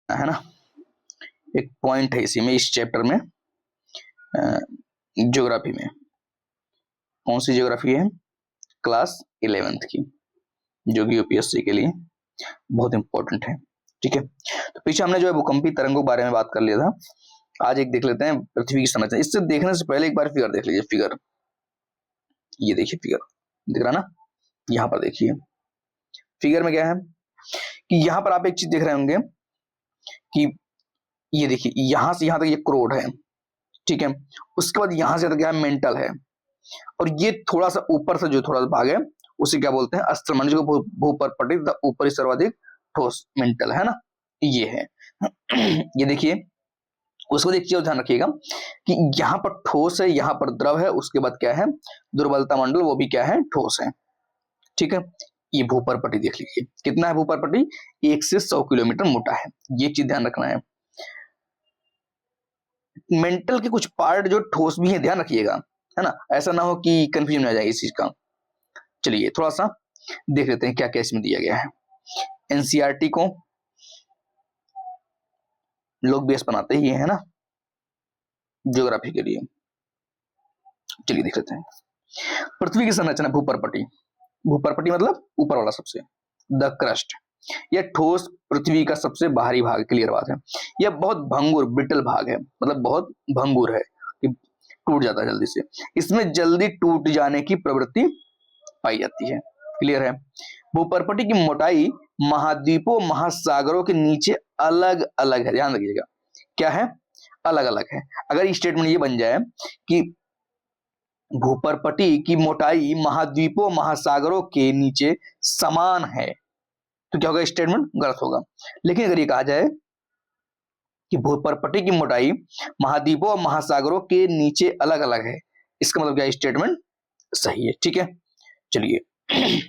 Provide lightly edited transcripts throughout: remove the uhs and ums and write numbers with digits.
है ना, एक पॉइंट है इसी में, इस चैप्टर में, ज्योग्राफी में। कौन सी ज्योग्राफी है? क्लास 11th की, जो कि यूपीएससी के लिए बहुत इंपॉर्टेंट है। ठीक है, तो पीछे हमने जो है भूकंपी तरंगों के बारे में बात कर लिया था। आज एक देख लेते हैं पृथ्वी की संरचना। इससे देखने से पहले एक बार फिगर देख लीजिए। फिगर, ये देखिए फिगर दिख रहा ना, यहाँ पर देखिए फिगर में क्या है कि यहाँ पर आप एक चीज देख रहे होंगे कि ये देखिए यहां से यहां तक ये क्रोड है, ठीक है, उसके बाद यहां से तक क्या है, मेंटल है, और ये थोड़ा सा ऊपर से जो थोड़ा सा भाग है उसे क्या बोलते हैं, अस्त्रमंडल, जो भूपर्पटी तथा ऊपरी सर्वाधिक ठोस मेंटल है ना, ये है। ये देखिए, उसको एक चीज ध्यान रखिएगा कि यहाँ पर ठोस है, यहाँ पर द्रव है, उसके बाद क्या है, दुर्बलता मंडल, वो भी क्या है, ठोस है। ठीक है, ये भूपर्पटी देख लीजिए, कितना है भूपर्पटी, 1 से 100 किलोमीटर मोटा है। ये चीज ध्यान रखना है। मेंटल के कुछ पार्ट जो ठोस भी है, ध्यान रखिएगा, है ना, ऐसा ना हो कि कंफ्यूजन आ जाए इस चीज का। चलिए थोड़ा सा देख लेते हैं क्या क्या इसमें दिया गया है। एनसीईआरटी को लोग बेस बनाते ही है ना ज्योग्राफी के लिए। चलिए देख लेते हैं पृथ्वी की संरचना। भूपर्पटी, भूपर्पटी मतलब ऊपर वाला सबसे, द क्रस्ट, यह ठोस पृथ्वी का सबसे बाहरी भाग, क्लियर बात है। यह बहुत भंगुर ब्रिटल भाग है, मतलब बहुत भंगुर है कि टूट जाता है जल्दी से। इसमें जल्दी टूट जाने की प्रवृत्ति पाई जाती है, क्लियर है। भूपर्पटी की मोटाई महाद्वीपों महासागरों के नीचे अलग अलग है, ध्यान रखिएगा, क्या है, अलग अलग है। अगर स्टेटमेंट ये बन जाए कि भूपर्पटी की मोटाई महाद्वीपों महासागरों के नीचे समान है, तो क्या होगा, स्टेटमेंट गलत होगा। लेकिन अगर ये कहा जाए कि भूपर्पटी की मोटाई महाद्वीपों और महासागरों के नीचे अलग अलग है, इसका मतलब क्या, स्टेटमेंट सही है। ठीक है, चलिए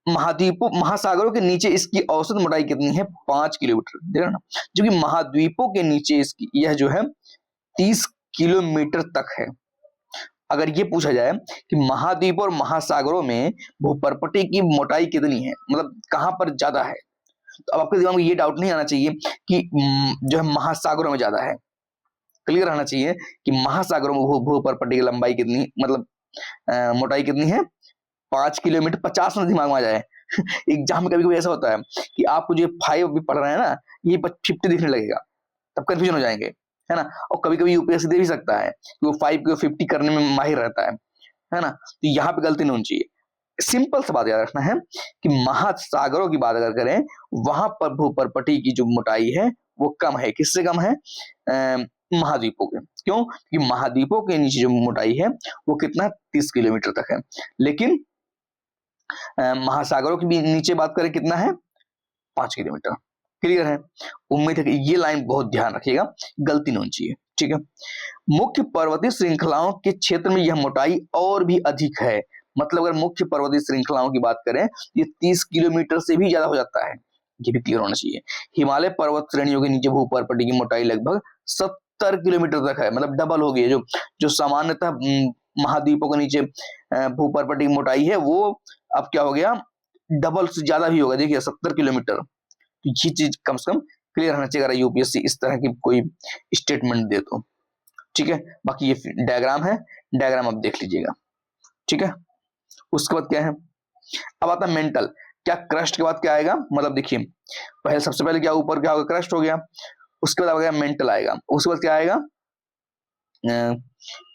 महाद्वीपों महासागरों के नीचे इसकी औसत मोटाई कितनी है, 5 किलोमीटर, देखा ना, जो कि महाद्वीपों के नीचे इसकी यह जो है 30 किलोमीटर तक है। अगर ये पूछा जाए कि महाद्वीप और महासागरों में भूपर्पटी की मोटाई कितनी है, मतलब कहां पर ज्यादा है, तो अब आपके दिमाग में ये डाउट नहीं आना चाहिए कि जो है महासागरों में ज्यादा है। क्लियर रहना चाहिए कि महासागरों में भूपर्पटी की लंबाई कितनी, मतलब मोटाई कितनी है, 5 किलोमीटर। 50 ना दिमाग में आ जाए। एग्जाम में कभी कभी ऐसा होता है कि आपको जो 5 भी पढ़ रहे हैं ना, ये 50 दिखने लगेगा, तब कंफ्यूजन हो जाएंगे, है ना। और कभी कभी यूपीएससी दे भी सकता है कि वो 5 को 50 करने में माहिर रहता है ना, तो यहाँ पे गलती नहीं होनी चाहिए। सिंपल सा बात याद रखना है कि महासागरों की बात अगर करें, वहां पर भूपर्पटी की जो मोटाई है वो कम है। किससे कम है, महाद्वीपों के। क्यों, कि महाद्वीपों के नीचे जो मोटाई है वो कितना, 30 किलोमीटर तक है। लेकिन महासागरों के भी नीचे बात करें कितना है, 5 किलोमीटर। क्लियर है, उम्मीद है कि ये लाइन बहुत ध्यान रखिएगा, गलती नहीं होनी चाहिए। ठीक है, मुख्य पर्वतीय श्रृंखलाओं के क्षेत्र में यह मोटाई और भी अधिक है। मतलब अगर मुख्य पर्वतीय श्रृंखलाओं की बात करें, ये 30 किलोमीटर से भी ज्यादा हो जाता है, ये भी क्लियर होना चाहिए। हिमालय पर्वत श्रेणियों के नीचे भूपर्पटी की मोटाई लगभग 70 किलोमीटर तक है, मतलब डबल हो गई है। जो सामान्यतः महाद्वीपों के नीचे भूपर्पटी की मोटाई है, वो अब क्या हो गया, डबल से ज्यादा भी होगा। देखिए 70 किलोमीटर, तो ये चीज कम से कम क्लियर होना चाहिए अगर यूपीएससी इस तरह की कोई स्टेटमेंट दे तो। ठीक है, बाकी ये डायग्राम है, डायग्राम आप देख लीजिएगा। ठीक है, उसके बाद क्या है, अब आता है मेंटल। क्या क्रस्ट के बाद क्या आएगा, मतलब देखिए पहले सबसे पहले क्या ऊपर क्या होगा, क्रस्ट हो गया, उसके बाद आ गया मेंटल आएगा, उसके बाद क्या आएगा,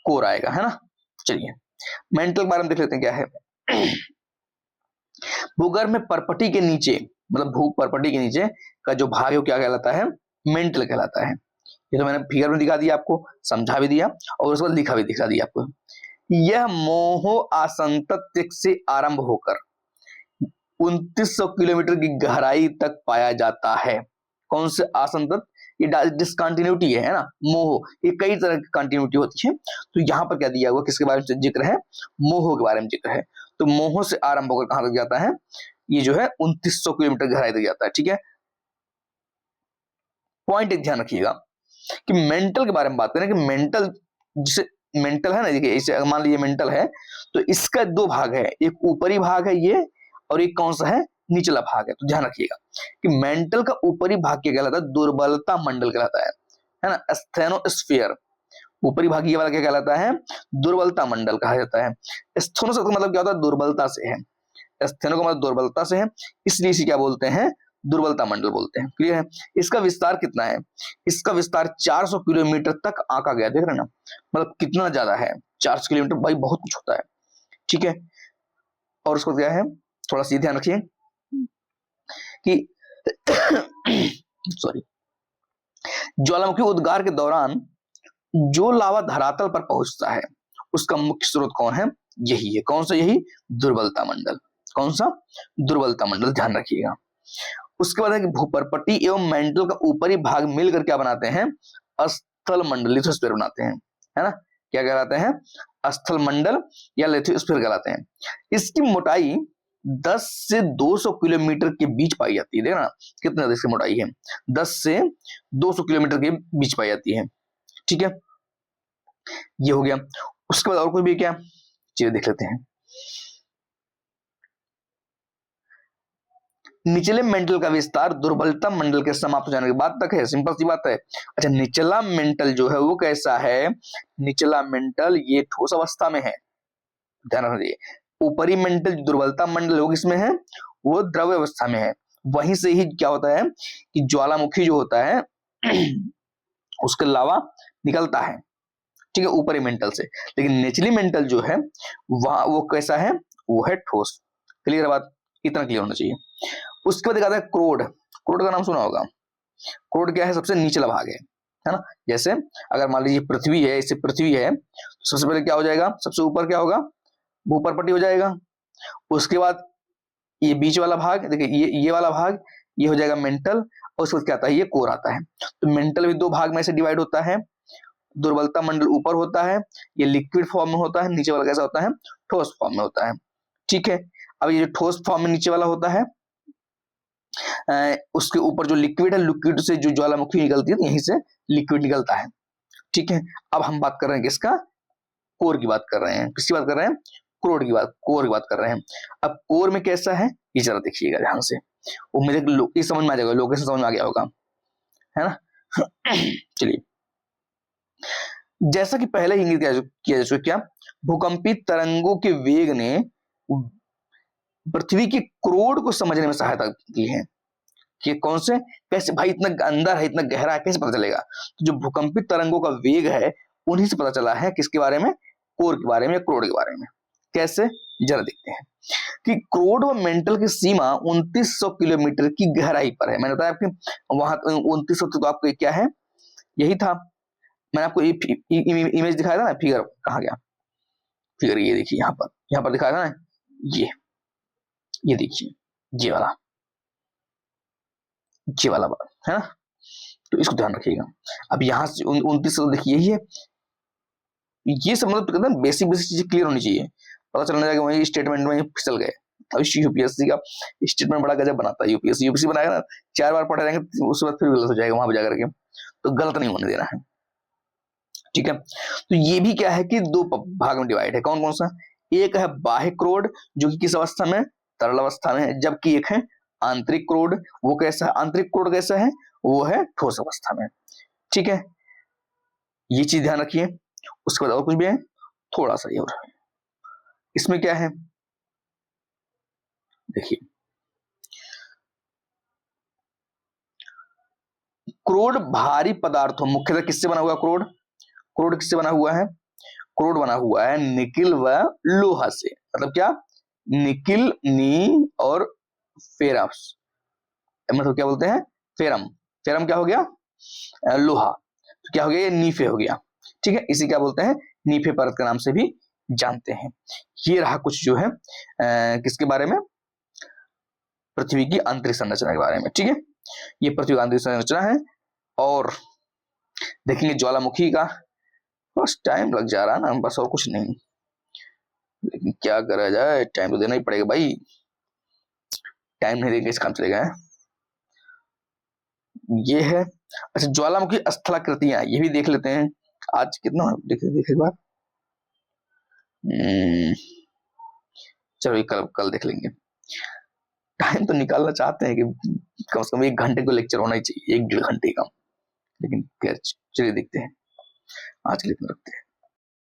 कोर आएगा, है ना। चलिए मेंटल के बारे में देख लेते हैं क्या है। भूगर्भ में पर्पटी के नीचे, मतलब भू पर्पटी के नीचे का जो भाग है वो क्या कहलाता है, मेंटल कहलाता है। ये तो मैंने फिगर में दिखा दिया आपको, समझा भी दिया, और उसके बाद लिखा भी दिखा दिया आपको। यह मोहो आसंतत्य से आरंभ होकर 2900 किलोमीटर की गहराई तक पाया जाता है। कौन से आसंतत, ये डिसकंटिन्यूटी है ना, मोह, ये कई तरह की कंटिन्यूटी होती है। तो यहाँ पर क्या दिया हुआ, किसके बारे में जिक्र है, मोह के बारे में जिक्र है। तो मोह से आरंभ होकर कहां तक जाता है, ये जो है 2900 किलोमीटर गहराई तक जाता है। ठीक है, पॉइंट एक ध्यान रखिएगा कि मेंटल के बारे में बात करें कि मेंटल, जिसे मेंटल है ना, देखिए इसे मान लीजिए मेंटल है, तो इसका 2 भाग है, एक ऊपरी भाग है ये, और एक कौन सा है, निचला भाग है। तो ध्यान रखिएगा कि मेंटल का ऊपरी भाग क्या कहलाता है, दुर्बलता मंडल कहलाता है ना, स्टेनोस्फीयर। ऊपरी भाग ये वाला क्या कहलाता है, दुर्बलता मंडल कहा जाता है। स्थेनो का मतलब क्या होता है, दुर्बलता से है, स्थेनो का मतलब दुर्बलता से है, इसलिए इसे क्या बोलते हैं, दुर्बलता मंडल बोलते हैं। क्लियर है। इसका विस्तार कितना है, इसका विस्तार 400 किलोमीटर तक आंका गया, देख रहे हैं ना, मतलब कितना ज्यादा है, 400 किलोमीटर, भाई बहुत कुछ होता है। ठीक है, और उसको क्या है, थोड़ा सी ध्यान रखिए कि सॉरी, ज्वालामुखी उद्गार के दौरान जो लावा धरातल पर पहुंचता है उसका मुख्य स्रोत कौन है, यही है, कौन सा, यही दुर्बलता मंडल। कौन सा, दुर्बलता मंडल, ध्यान रखिएगा। उसके बाद है कि भूपर्पटी एवं मेंटल का ऊपरी भाग मिलकर क्या बनाते हैं, स्थल मंडल, लिथोस्फीयर बनाते हैं, है ना, क्या कहलाते हैं, स्थल मंडल या लिथोस्फीयर कहलाते हैं। इसकी मोटाई 10 से 200 किलोमीटर के बीच पाई जाती है, देखना कितनी ज्यादा इसकी मोटाई है, 10 से 200 किलोमीटर के बीच पाई जाती है। ठीक है, ये हो गया। उसके बाद और कोई भी क्या चीजें देख लेते हैं। निचले मेंटल का विस्तार दुर्बलता मंडल के समाप्त हो जाने के बाद तक है, सिंपल सी बात है। अच्छा, निचला मेंटल जो है वो कैसा है, निचला मेंटल ये ठोस अवस्था में है, ध्यान रखिए। ऊपरी मेंटल दुर्बलता मंडल वो किसमें है, वो द्रव्य अवस्था में है। वहीं से ही क्या होता है कि ज्वालामुखी जो होता है उसके लावा निकलता है, ठीक है, ऊपरी मेंटल से। लेकिन निचली मेंटल जो है वहां वो कैसा है, वो है ठोस। क्लियर बात, इतना क्लियर होना चाहिए। उसके बाद दिखाता है क्रोड। क्रोड का नाम सुना होगा। क्रोड क्या है, सबसे निचला भाग है ना। जैसे अगर मान लीजिए पृथ्वी है, इससे पृथ्वी है, तो सबसे पहले क्या हो जाएगा, सबसे ऊपर क्या होगा, भूपर्पटी हो जाएगा। उसके बाद ये बीच वाला भाग, देखिए ये वाला भाग ये हो जाएगा मेंटल, और उसके बाद क्या आता है, ये कोर आता है। तो मेंटल भी दो भाग में से डिवाइड होता है, दुर्बलता मंडल ऊपर होता है, ये लिक्विड फॉर्म में होता है, नीचे वाला कैसा होता है, ठोस फॉर्म में होता है। ठीक है, अब ये जो ठोस फॉर्म में नीचे वाला होता है, उसके ऊपर जो लिक्विड है, लिक्विड से जो ज्वालामुखी निकलती है, यहीं से लिक्विड निकलता है। ठीक है, अब हम बात कर रहे हैं किसका, कोर की बात कर रहे हैं, किसकी बात कर रहे हैं, क्रोड की बात, कोर की बात कर रहे हैं। अब कोर में कैसा है, ये जरा देखिएगा ध्यान से, वो मुझे ये समझ में आ जाएगा, लोकेशन समझ में आ गया होगा, है ना। चलिए, जैसा कि पहले ही इंगित किया जा चुका, क्या भूकंपी तरंगों के वेग ने पृथ्वी के क्रोड को समझने में सहायता की है कि कौन से, कैसे, भाई इतना अंदर है, इतना गहरा है, कैसे पता चलेगा। तो जो भूकंपित तरंगों का वेग है उन्हीं से पता चला है, किसके बारे में, कोर के बारे में, क्रोड के बारे में। कैसे, जरा देखते हैं कि क्रोड व मेंटल की सीमा 2900 किलोमीटर की गहराई पर है। मैंने बताया आपके वहां 2900 तो आपको क्या है, यही था, मैंने आपको इमेज दिखाया था ना, फिगर कहाँ गया, फिगर ये देखिए, यहाँ पर दिखाया था ना, ये देखिए, ये वाला बात है ना, तो इसको ध्यान रखिएगा। अब यहाँ से 2900 देखिए यही है, ये सब मतलब बेसिक बेसिक चीजें क्लियर होनी चाहिए, पता चलना चाहिए वही स्टेटमेंट में फिसल गए। अब यूपीएससी का स्टेटमेंट बड़ा गजब बनाता है, यूपीएससी बनाएगा ना, 4 बार पढ़े रहेंगे, उसके बाद फिर गलत हो जाएगा वहां पर जाकर के, तो गलत नहीं होने देना है। ठीक है, तो ये भी क्या है कि दो भाग में डिवाइड है, कौन कौन सा, एक है बाह्य क्रोड जो कि किस अवस्था में, तरल अवस्था में है, जबकि एक है आंतरिक क्रोड, वो कैसा है, आंतरिक क्रोड कैसा है, वो है ठोस अवस्था में। ठीक है, ये चीज ध्यान रखिए। उसके बाद और कुछ भी है, थोड़ा सा ये और इसमें क्या है, देखिए क्रोड भारी पदार्थों, मुख्यतः किससे बना हुआ क्रोड, क्रोड किससे बना हुआ है, क्रोड बना हुआ है निकिल व लोहा से। मतलब क्या, निकिल, नी और फेरस, मतलब क्या बोलते हैं, फेरम, फेरम क्या हो गया, लोहा, तो क्या हो गया, ये नीफे हो गया। ठीक है, इसी क्या बोलते हैं, नीफे परत के नाम से भी जानते हैं। ये रहा कुछ जो है किसके बारे में, पृथ्वी की आंतरिक संरचना के बारे में। ठीक है, ये पृथ्वी की आंतरिक संरचना है। और देखेंगे ज्वालामुखी का, बस टाइम लग जा रहा है ना, बस और कुछ नहीं, लेकिन क्या करा जाए, टाइम तो देना ही पड़ेगा भाई, टाइम नहीं देंगे इस काम चलेगा। ये है, अच्छा ज्वालामुखी स्थलाकृतियां, ये भी देख लेते हैं, आज कितना देखे देखे एक बार, चलो कल कल देख लेंगे। टाइम तो निकालना चाहते हैं कि कम से कम 1 घंटे को लेक्चर होना ही चाहिए, 1 डेढ़ घंटे का, लेकिन खैर चलिए देखते हैं। आज के लिए इतना रखते हैं।